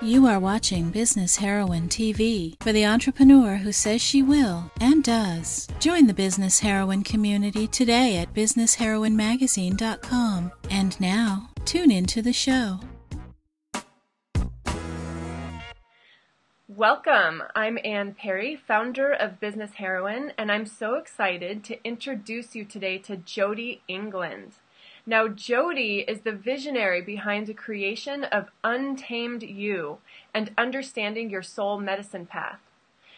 You are watching Business Heroine TV for the entrepreneur who says she will and does. Join the Business Heroine community today at businessheroinemagazine.com. And now, tune into the show. Welcome. I'm Ann Perry, founder of Business Heroine, and I'm so excited to introduce you today to Jody England. Now, Jody is the visionary behind the creation of Untamed You and Understanding Your Soul Medicine Path.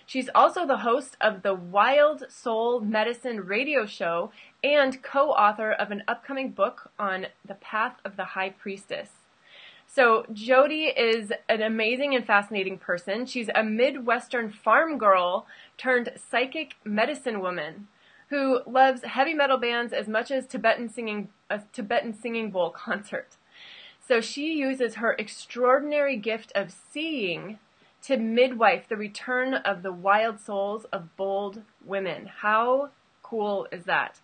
She's also the host of the Wild Soul Medicine radio show and co-author of an upcoming book on the path of the High Priestess. So Jody is an amazing and fascinating person. She's a Midwestern farm girl turned psychic medicine woman who loves heavy metal bands as much as a Tibetan singing bowl concert. So she uses her extraordinary gift of seeing to midwife the return of the wild souls of bold women. How cool is that?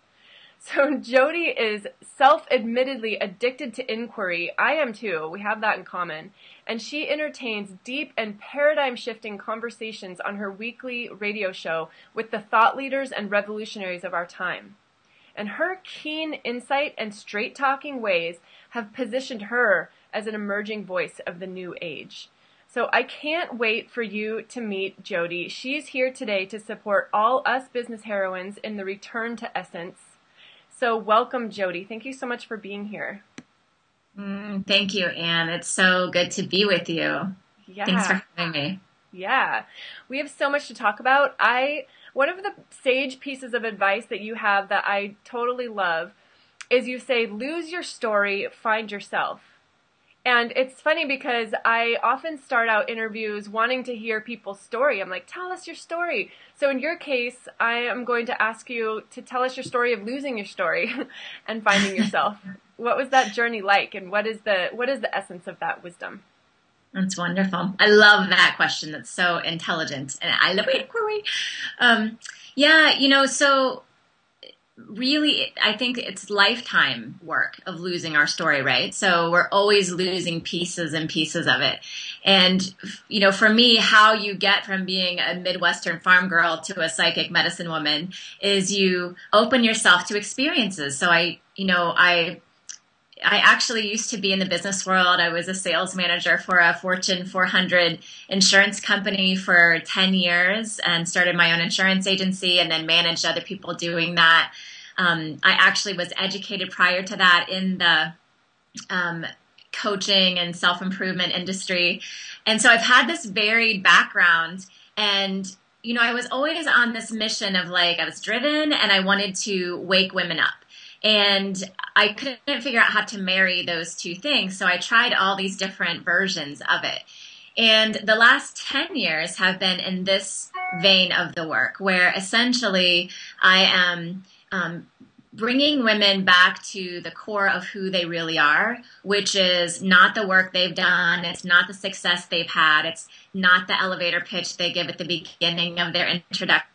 So Jody is self-admittedly addicted to inquiry. I am too. We have that in common. And she entertains deep and paradigm-shifting conversations on her weekly radio show with the thought leaders and revolutionaries of our time. And her keen insight and straight-talking ways have positioned her as an emerging voice of the new age. So I can't wait for you to meet Jody. She's here today to support all us business heroines in the return to essence. So welcome, Jody. Thank you so much for being here. Thank you, Anne. It's so good to be with you. Yeah. Thanks for having me. Yeah. We have so much to talk about. One of the sage pieces of advice that you have that I totally love is you say, lose your story, find yourself. And it's funny because I often start out interviews wanting to hear people's story. I'm like, tell us your story. So in your case, I am going to ask you to tell us your story of losing your story and finding yourself. What was that journey like, and what is the essence of that wisdom? That's wonderful. I love that question. That's so intelligent, and I love inquiry. So really, I think it's lifetime work of losing our story, right? So we're always losing pieces and pieces of it. And, for me, how you get from being a Midwestern farm girl to a psychic medicine woman is you open yourself to experiences. So I actually used to be in the business world. I was a sales manager for a Fortune 400 insurance company for 10 years and started my own insurance agency and then managed other people doing that. I actually was educated prior to that in the coaching and self-improvement industry. And so I've had this varied background, and I was always on this mission of I was driven and I wanted to wake women up. And I couldn't figure out how to marry those two things. So I tried all these different versions of it. And the last 10 years have been in this vein of the work, where essentially I am bringing women back to the core of who they really are, which is not the work they've done. It's not the success they've had. It's not the elevator pitch they give at the beginning of their introduction,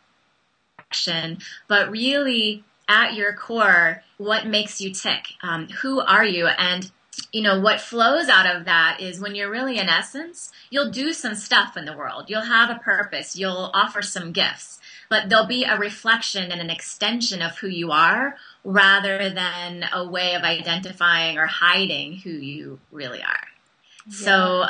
but really at your core, what makes you tick? Who are you? And, what flows out of that is when you're really in essence, you'll do some stuff in the world. You'll have a purpose. You'll offer some gifts, but there'll be a reflection and an extension of who you are rather than a way of identifying or hiding who you really are. Yeah. So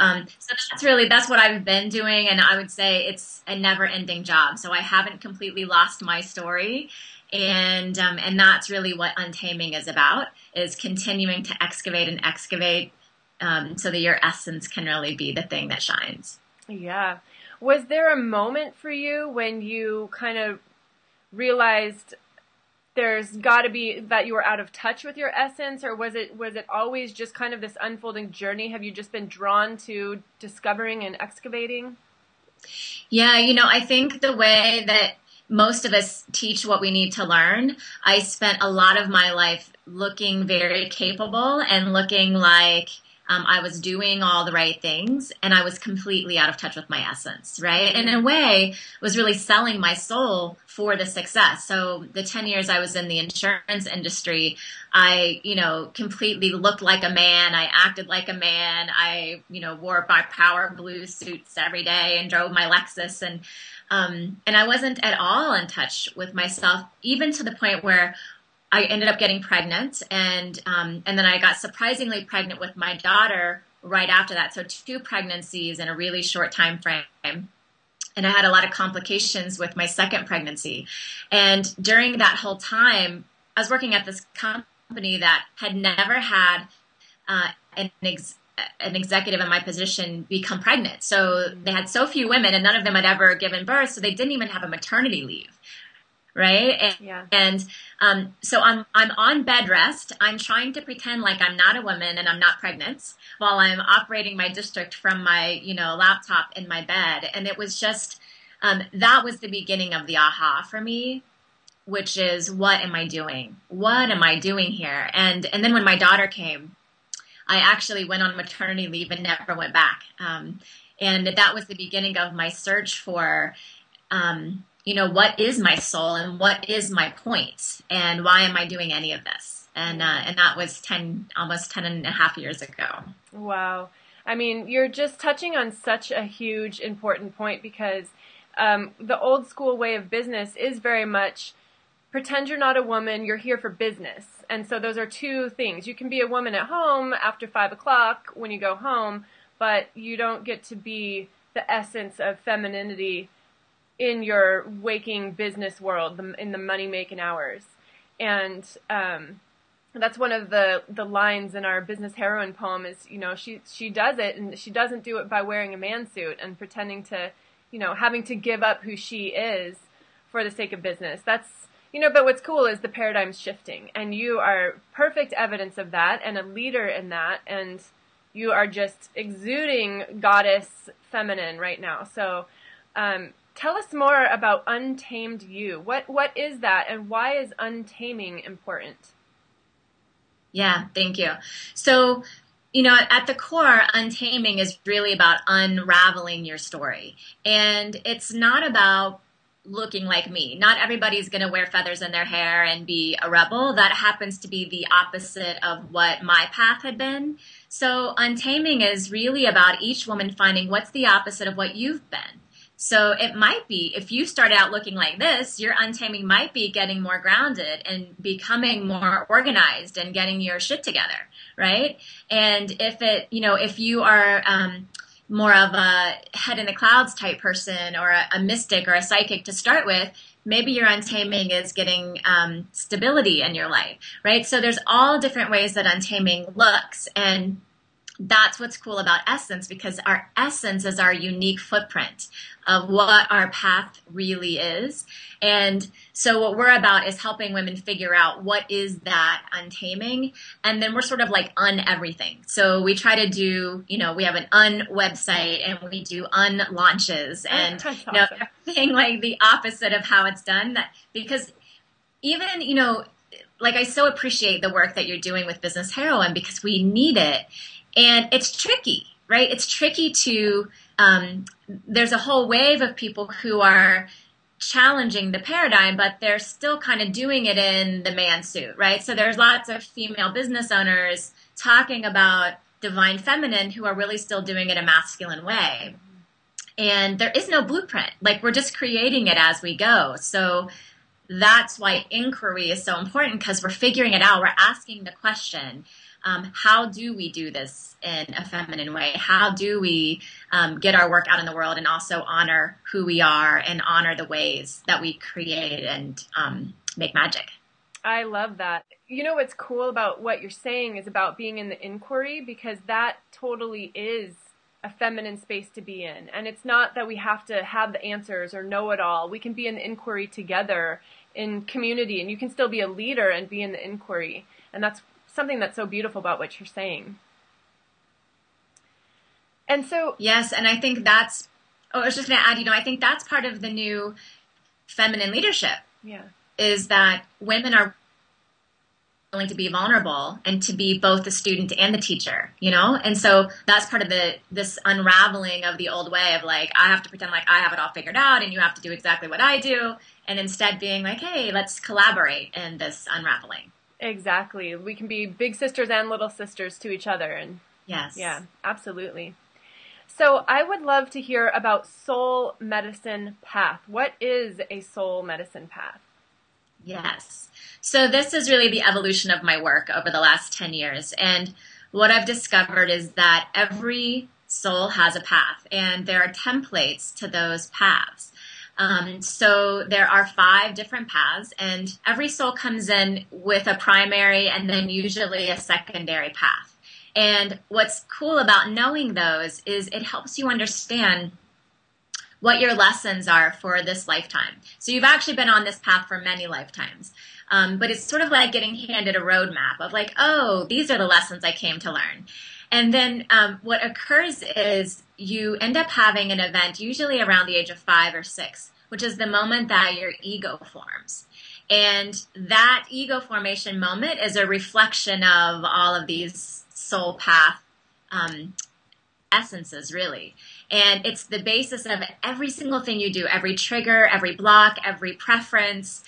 that's what I've been doing. And I would say it's a never ending job. So I haven't completely lost my story. And that's really what Untaming is about, is continuing to excavate and excavate so that your essence can really be the thing that shines. Yeah. Was there a moment for you when you kind of realized there's got to be that you were out of touch with your essence, or was it always just kind of this unfolding journey? Have you just been drawn to discovering and excavating? Yeah, I think the way that most of us teach what we need to learn, I spent a lot of my life looking very capable and looking like I was doing all the right things, and I was completely out of touch with my essence, right? And in a way, was really selling my soul for the success. So the 10 years I was in the insurance industry, I, completely looked like a man. I acted like a man. I, wore my power blue suits every day and drove my Lexus, and I wasn't at all in touch with myself, even to the point where I ended up getting pregnant, and then I got surprisingly pregnant with my daughter right after that. So 2 pregnancies in a really short time frame. And I had a lot of complications with my second pregnancy. And during that whole time, I was working at this company that had never had an executive in my position become pregnant. So they had so few women, and none of them had ever given birth, so they didn't even have a maternity leave. Right. So I'm on bed rest. I'm trying to pretend like I'm not a woman and I'm not pregnant while I'm operating my district from my, laptop in my bed. And it was just, that was the beginning of the aha for me, which is, what am I doing? What am I doing here? And then when my daughter came, I actually went on maternity leave and never went back. And that was the beginning of my search for, what is my soul and what is my point and why am I doing any of this? And that was almost 10 and a half years ago. Wow. I mean, you're just touching on such a huge, important point, because the old school way of business is very much pretend you're not a woman, you're here for business. And so those are 2 things. You can be a woman at home after 5 o'clock when you go home, but you don't get to be the essence of femininity in your waking business world, in the money-making hours. And that's one of the lines in our Business Heroine poem is, she does it, and she doesn't do it by wearing a man suit and pretending to, having to give up who she is for the sake of business. That's, but what's cool is the paradigm's shifting, and you are perfect evidence of that and a leader in that, and you are just exuding goddess feminine right now. So, tell us more about Untamed You. What is that, and why is untaming important? Yeah, thank you. So, at the core, untaming is really about unraveling your story. And it's not about looking like me. Not everybody's going to wear feathers in their hair and be a rebel. That happens to be the opposite of what my path had been. So untaming is really about each woman finding what's the opposite of what you've been. So it might be, if you start out looking like this, your untaming might be getting more grounded and becoming more organized and getting your shit together, right? And if you are more of a head in the clouds type person, or a mystic or a psychic to start with, maybe your untaming is getting stability in your life, right? So there's all different ways that untaming looks, and that's what's cool about essence, because our essence is our unique footprint of what our path really is. And so what we're about is helping women figure out what is that untaming. And then we're sort of like everything. So we try to do, we have an website, and we do launches, and everything like the opposite of how it's done. That because even, like I so appreciate the work that you're doing with Business Heroine, because we need it. And it's tricky, right? It's tricky to, there's a whole wave of people who are challenging the paradigm, but they're still kind of doing it in the man suit, right? So there's lots of female business owners talking about divine feminine who are really still doing it a masculine way. And there is no blueprint. Like, we're just creating it as we go. So that's why inquiry is so important, because we're figuring it out. We're asking the question, how do we do this in a feminine way? How do we get our work out in the world and also honor who we are and honor the ways that we create and make magic? I love that. What's cool about what you're saying is about being in the inquiry, because that totally is a feminine space to be in. And it's not that we have to have the answers or know it all. We can be in the inquiry together in community, and you can still be a leader and be in the inquiry. And that's something that's so beautiful about what you're saying. And so, yes, and I think that's, I was just going to add, I think that's part of the new feminine leadership. Yeah. Is that women are willing to be vulnerable and to be both the student and the teacher, you know? And so that's part of this unraveling of the old way of like, I have to pretend like I have it all figured out and you have to do exactly what I do. And instead being like, hey, let's collaborate in this unraveling. Exactly. We can be big sisters and little sisters to each other. And yes. Yeah, absolutely. So I would love to hear about soul medicine path. What is a soul medicine path? Yes. So this is really the evolution of my work over the last 10 years. And what I've discovered is that every soul has a path, and there are templates to those paths. So there are 5 different paths, and every soul comes in with a primary and then usually a secondary path. And what's cool about knowing those is it helps you understand what your lessons are for this lifetime. So you've actually been on this path for many lifetimes. But it's sort of like getting handed a roadmap of like, oh, these are the lessons I came to learn. And then what occurs is you end up having an event usually around the age of 5 or 6, which is the moment that your ego forms. And that ego formation moment is a reflection of all of these soul path essences, really. And it's the basis of every single thing you do, every trigger, every block, every preference,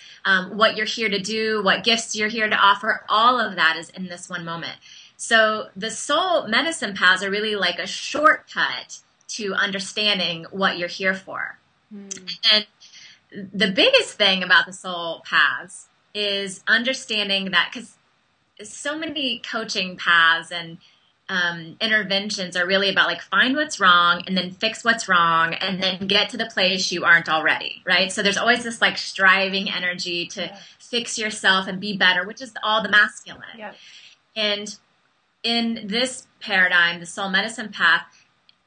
what you're here to do, what gifts you're here to offer. All of that is in this one moment. So the soul medicine paths are really like a shortcut to understanding what you're here for. And the biggest thing about the soul paths is understanding that, because so many coaching paths and interventions are really about like find what's wrong and then fix what's wrong and then get to the place you aren't already, right? So there's always this like striving energy to fix yourself and be better, which is all the masculine. Yeah. And in this paradigm, the soul medicine path,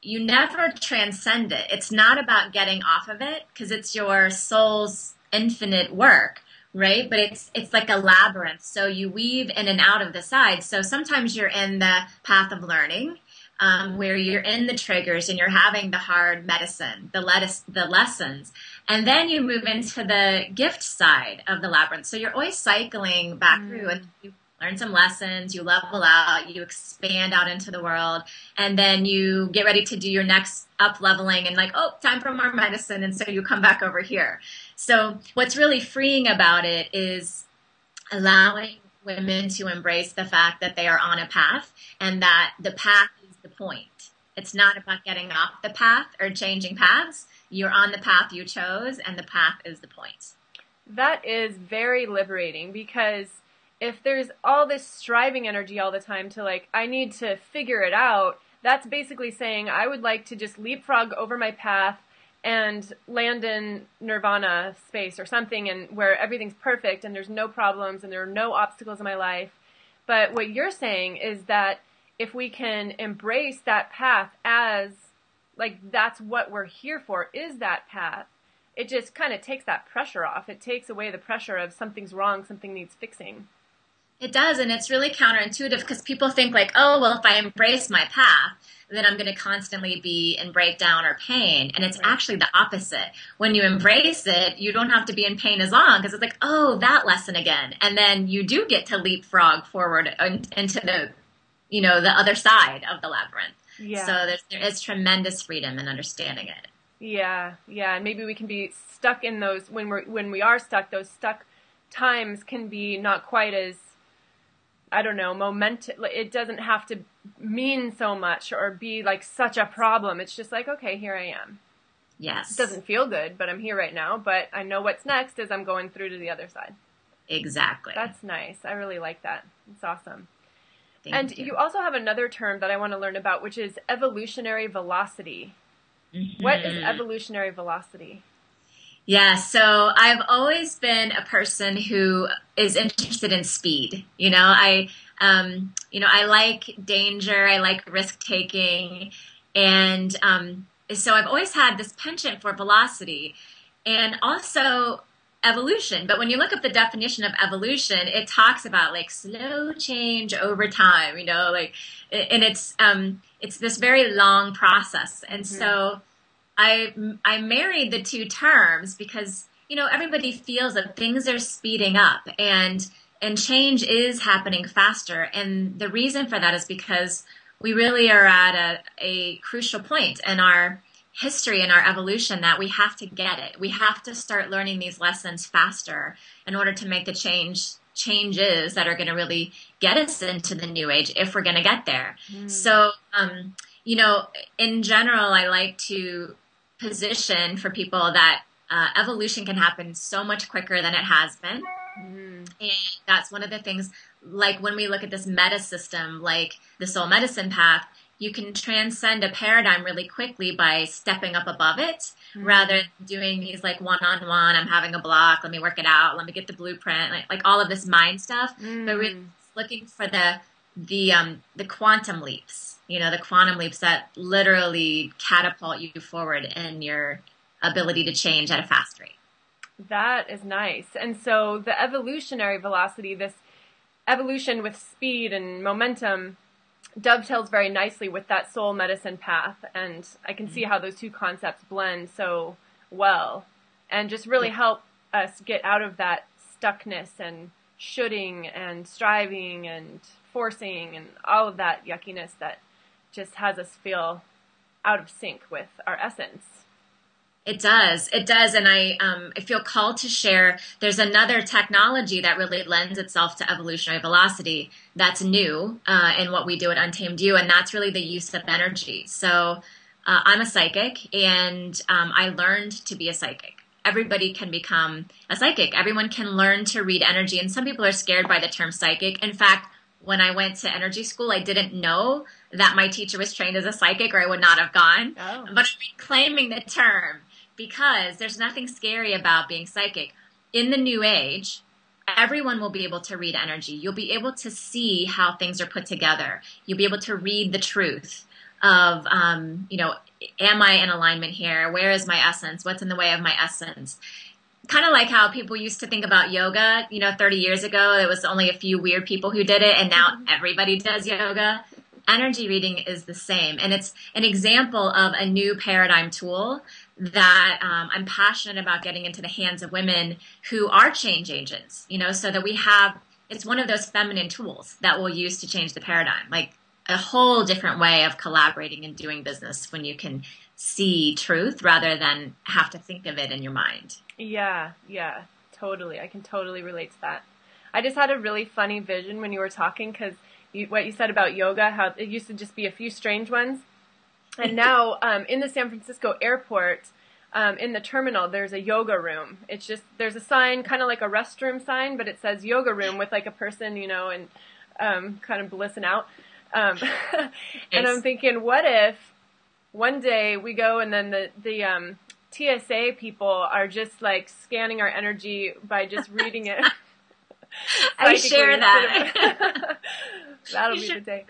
you never transcend it. It's not about getting off of it because it's your soul's infinite work, right? But it's like a labyrinth. So you weave in and out of the sides. So sometimes you're in the path of learning, where you're in the triggers and you're having the hard medicine, the lessons. And then you move into the gift side of the labyrinth. So you're always cycling back through, and you learn some lessons, you level out, you expand out into the world, and then you get ready to do your next up leveling and like, oh, time for more medicine. And so you come back over here. So what's really freeing about it is allowing women to embrace the fact that they are on a path and that the path is the point. It's not about getting off the path or changing paths. You're on the path you chose, and the path is the point. That is very liberating, because if there's all this striving energy all the time to like, I need to figure it out, that's basically saying I would like to just leapfrog over my path and land in nirvana space or something, and where everything's perfect and there's no problems and there are no obstacles in my life. But what you're saying is that if we can embrace that path as like that's what we're here for, is that path, it just kind of takes that pressure off. It takes away the pressure of something's wrong, something needs fixing. It does, and it's really counterintuitive because people think like, oh, well, if I embrace my path, then I'm going to constantly be in breakdown or pain. And it's actually the opposite. When you embrace it, you don't have to be in pain as long, because it's like, oh, that lesson again. And then you do get to leapfrog forward into the, the other side of the labyrinth. Yeah. So there is tremendous freedom in understanding it. Yeah, yeah. And maybe we can be stuck in those, when we are stuck, those stuck times can be not quite as, I don't know, it doesn't have to mean so much or be like such a problem. It's just like, okay, here I am. Yes. It doesn't feel good, but I'm here right now. But I know what's next as I'm going through to the other side. Exactly. That's nice. I really like that. It's awesome. Thank you. You also have another term that I want to learn about, which is evolutionary velocity. Mm-hmm. What is evolutionary velocity? Yeah, so I've always been a person who is interested in speed. I like danger. I like risk taking, and so I've always had this penchant for velocity, and also evolution. But when you look up the definition of evolution, it talks about like slow change over time. And it's this very long process, and so I married the two terms because, everybody feels that things are speeding up, and And change is happening faster. And the reason for that is because we really are at a crucial point in our history and our evolution that we have to get it. We have to start learning these lessons faster in order to make the changes that are going to really get us into the new age if we're going to get there. So, in general, I like to position for people that evolution can happen so much quicker than it has been. And that's one of the things, like when we look at this meta system, like the soul medicine path, you can transcend a paradigm really quickly by stepping up above it rather than doing these like one-on-one, I'm having a block, let me work it out, let me get the blueprint, like all of this mind stuff, but really looking for the quantum leaps, the quantum leaps that literally catapult you forward in your ability to change at a fast rate. That is nice. And so the evolutionary velocity, this evolution with speed and momentum, dovetails very nicely with that soul medicine path. And I can see how those two concepts blend so well and just really help us get out of that stuckness and shoulding and striving and forcing and all of that yuckiness that just has us feel out of sync with our essence. It does. And I feel called to share, there's another technology that really lends itself to evolutionary velocity that's new in what we do at Untamed You, and that's really the use of energy. So I'm a psychic, and I learned to be a psychic. Everybody can become a psychic. Everyone can learn to read energy, and some people are scared by the term psychic. In fact, when I went to energy school, I didn't know that my teacher was trained as a psychic, or I would not have gone. Oh. But I'm reclaiming the term, because there's nothing scary about being psychic. In the new age, everyone will be able to read energy. You'll be able to see how things are put together. You'll be able to read the truth of, am I in alignment here? Where is my essence? What's in the way of my essence? Kind of like how people used to think about yoga, 30 years ago, there was only a few weird people who did it, and now everybody does yoga. Energy reading is the same. And it's an example of a new paradigm tool that I'm passionate about getting into the hands of women who are change agents, so that it's one of those feminine tools that we'll use to change the paradigm, like a whole different way of collaborating and doing business when you can see truth rather than have to think of it in your mind. Yeah, totally. I can totally relate to that. I just had a really funny vision when you were talking, because what you said about yoga, how it used to just be a few strange ones. And now in the San Francisco airport, in the terminal, there's a yoga room. It's just, there's a sign, kind of like a restroom sign, but it says yoga room with like a person, and kind of blissing out. And I'm thinking, what if one day we go and then the TSA people are just like scanning our energy by just reading it. I share that. That'll be the day.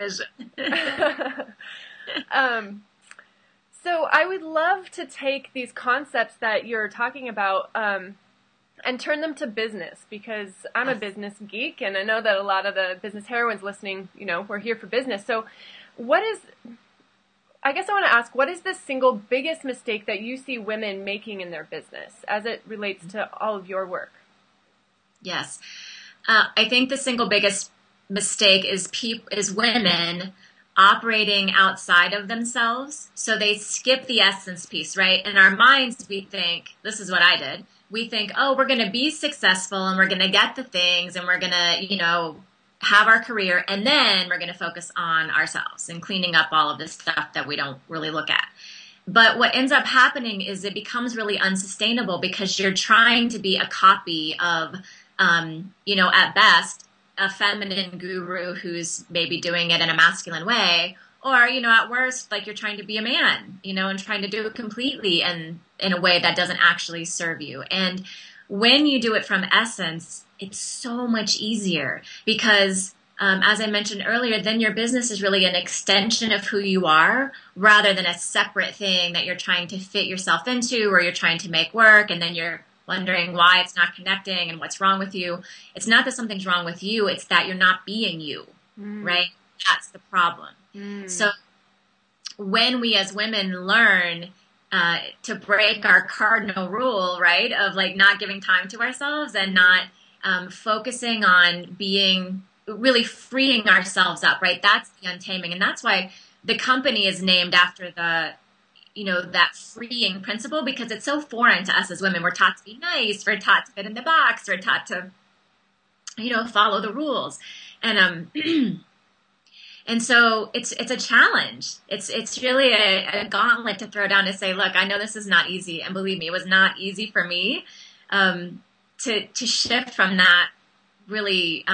So I would love to take these concepts that you're talking about and turn them to business, because I'm a business geek, and I know that a lot of the business heroines listening, we're here for business. So I guess I want to ask, what is the single biggest mistake that you see women making in their business as it relates to all of your work? Yes. I think the single biggest mistake is women operating outside of themselves. So they skip the essence piece, right? In our minds, we think, this is what I did. We think, oh, we're going to be successful and we're going to get the things and we're going to, have our career, and then we're going to focus on ourselves and cleaning up all of this stuff that we don't really look at. But what ends up happening is it becomes really unsustainable, because you're trying to be a copy of, at best, a feminine guru who's maybe doing it in a masculine way, or, at worst, like you're trying to be a man, and trying to do it completely and in a way that doesn't actually serve you. And when you do it from essence, it's so much easier, because as I mentioned earlier, then your business is really an extension of who you are, rather than a separate thing that you're trying to fit yourself into, or you're trying to make work, and then you're wondering why it's not connecting and what's wrong with you. It's not that something's wrong with you, it's that you're not being you, right? That's the problem. So when we as women learn to break our cardinal rule, right, of like not giving time to ourselves and not focusing on really freeing ourselves up, right? That's the untaming. And that's why the company is named after that freeing principle, because it's so foreign to us as women. We're taught to be nice. We're taught to fit in the box. We're taught to, follow the rules. And, and so it's a challenge. It's really a gauntlet to throw down to say, look, I know this is not easy. And believe me, it was not easy for me, to shift from that really,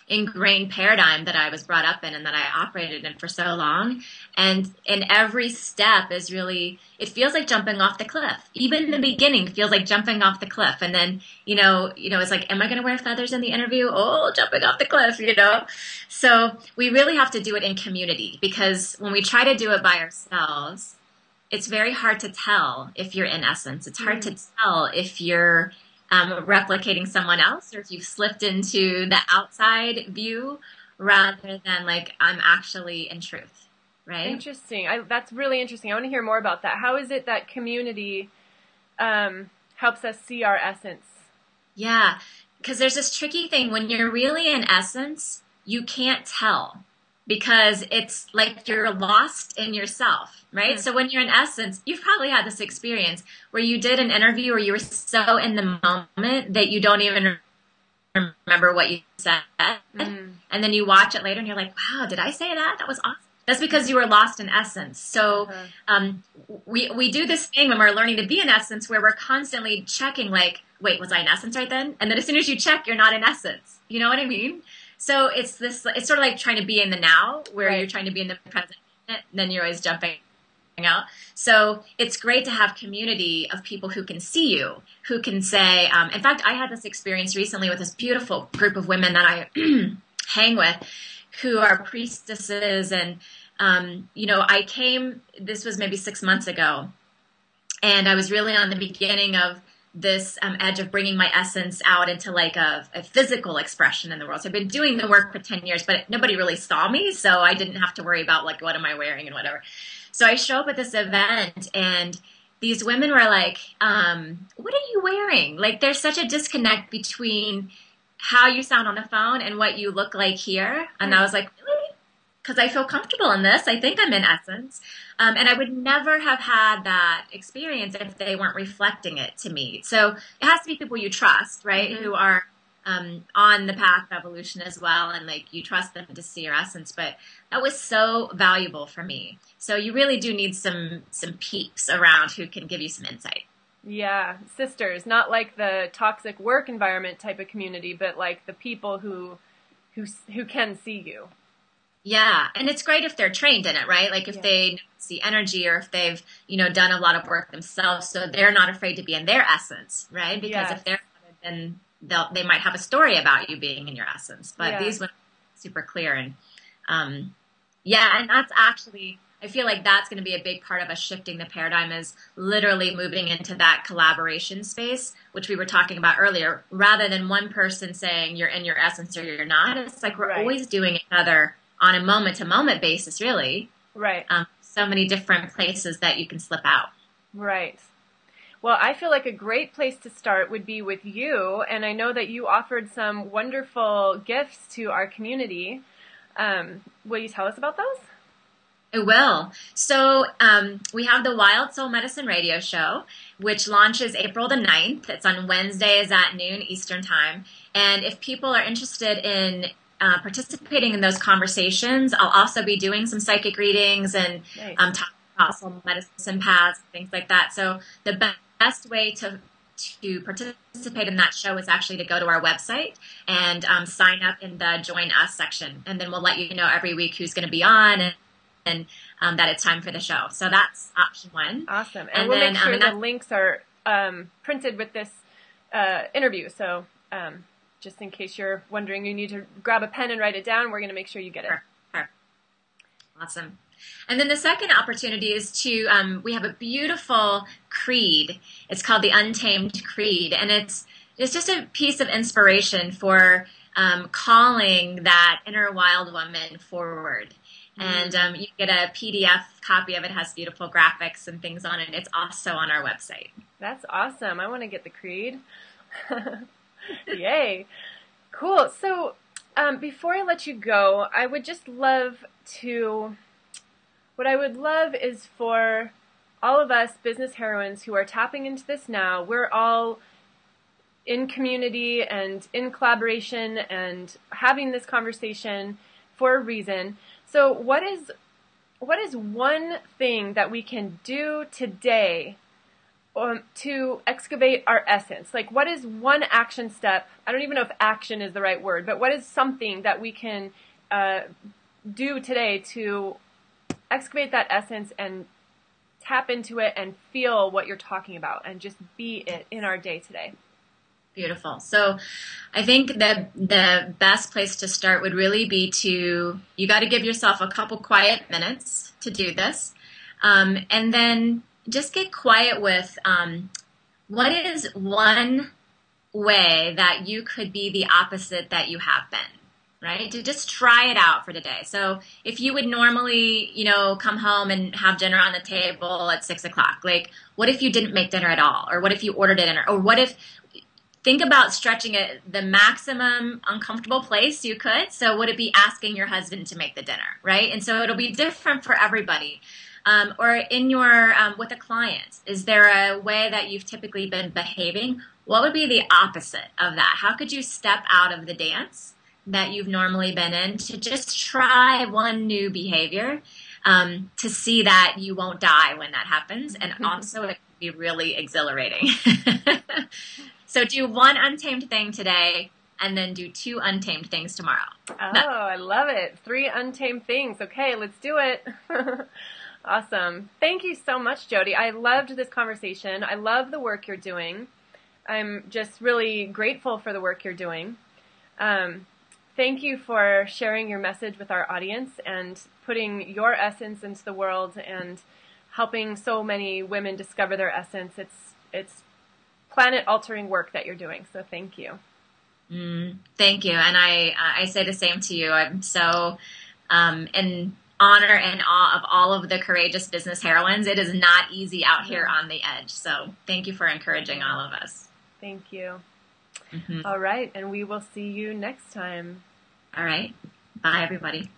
ingrained paradigm that I was brought up in and that I operated in for so long. And in every step is really, it feels like jumping off the cliff. Even the beginning feels like jumping off the cliff. And then, it's like, am I going to wear feathers in the interview? Oh, jumping off the cliff, So we really have to do it in community, because when we try to do it by ourselves, it's very hard to tell if you're in essence. It's hard to tell if you're replicating someone else, or if you've slipped into the outside view rather than like, I'm actually in truth, right? Interesting. That's really interesting. I want to hear more about that. How is it that community helps us see our essence? Yeah, because there's this tricky thing. When you're really in essence, you can't tell, because it's like you're lost in yourself, right? So when you're in essence, you've probably had this experience where you did an interview where you were so in the moment that you don't even remember what you said. And then you watch it later and you're like, wow, did I say that? That was awesome. That's because you were lost in essence. So we do this thing when we're learning to be in essence, where we're constantly checking like, wait, was I in essence right then? And then as soon as you check, you're not in essence. You know what I mean? So it's sort of like trying to be in the now, where you're trying to be in the present, and then you're always jumping out. So it's great to have community of people who can see you, who can say, in fact, I had this experience recently with this beautiful group of women that I hang with, who are priestesses. And, this was maybe 6 months ago, and I was really on the beginning of this edge of bringing my essence out into like a physical expression in the world. So I've been doing the work for 10 years, but nobody really saw me. So I didn't have to worry about like, what am I wearing and whatever. So I show up at this event, and these women were like, what are you wearing? Like, there's such a disconnect between how you sound on the phone and what you look like here. And I was like, really? Because I feel comfortable in this. I think I'm in essence. And I would never have had that experience if they weren't reflecting it to me. So it has to be people you trust, right? Who are on the path of evolution as well. And like, you trust them to see your essence. But that was so valuable for me. So you really do need some peeps around who can give you some insight. Yeah, sisters, not like the toxic work environment type of community, but like the people who can see you. Yeah. And it's great if they're trained in it, right? Like if they see energy, or if they've, done a lot of work themselves, so they're not afraid to be in their essence, right? Because if they're, then they might have a story about you being in your essence. But these women are super clear. And, and that's actually, I feel like that's going to be a big part of us shifting the paradigm, is literally moving into that collaboration space, which we were talking about earlier, rather than one person saying you're in your essence or you're not. It's like we're always doing each other on a moment-to-moment basis, really. Right. So many different places that you can slip out. Right. Well, I feel like a great place to start would be with you, and I know that you offered some wonderful gifts to our community. Will you tell us about those? I will. So we have the Wild Soul Medicine radio show, which launches April the 9th. It's on Wednesdays at noon Eastern time. And if people are interested in participating in those conversations, I'll also be doing some psychic readings and talking about soul medicine paths, things like that. So the best way to participate in that show is actually to go to our website and sign up in the Join Us section. And then we'll let you know every week who's going to be on and that it's time for the show. So that's option one. Awesome. And we'll make sure the links are printed with this interview. So just in case you're wondering, you need to grab a pen and write it down. We're going to make sure you get it. Sure. Awesome. And then the second opportunity is to, we have a beautiful creed. It's called the Untamed Creed. And it's just a piece of inspiration for calling that inner wild woman forward. And you get a PDF copy of it. It has beautiful graphics and things on it. It's also on our website. That's awesome. I want to get the creed. Yay. Cool. So before I let you go, I would just love to, what I would love is for all of us business heroines who are tapping into this now, we're all in community and in collaboration and having this conversation for a reason. So what is one thing that we can do today to excavate our essence? Like, what is one action step? I don't even know if action is the right word, but what is something that we can do today to excavate that essence and tap into it and feel what you're talking about and just be it in our day today? Beautiful. So I think that the best place to start would really be you got to give yourself a couple quiet minutes to do this. And then just get quiet with what is one way that you could be the opposite that you have been, right? To just try it out for today. So if you would normally, come home and have dinner on the table at 6:00, like what if you didn't make dinner at all? Or what if you ordered dinner? Or what if, think about stretching it the maximum uncomfortable place you could. So would it be asking your husband to make the dinner, right? And so it'll be different for everybody. Or in your, with a client, is there a way that you've typically been behaving? What would be the opposite of that? How could you step out of the dance that you've normally been in to just try one new behavior, to see that you won't die when that happens? And also it can be really exhilarating. So do one untamed thing today and then do 2 untamed things tomorrow. Oh, I love it. 3 untamed things. Okay, let's do it. Awesome. Thank you so much, Jody. I loved this conversation. I love the work you're doing. I'm just really grateful for the work you're doing. Thank you for sharing your message with our audience and putting your essence into the world and helping so many women discover their essence. It's planet-altering work that you're doing, so thank you. Thank you, and I say the same to you. I'm so in honor and awe of all of the courageous business heroines. It is not easy out here on the edge, so thank you for encouraging all of us. Thank you. All right, and we will see you next time. All right. Bye, everybody.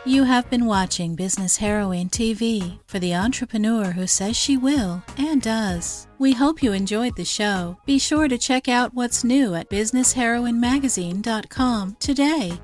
You have been watching Business Heroine TV for the entrepreneur who says she will and does. We hope you enjoyed the show. Be sure to check out what's new at businessheroinemagazine.com today.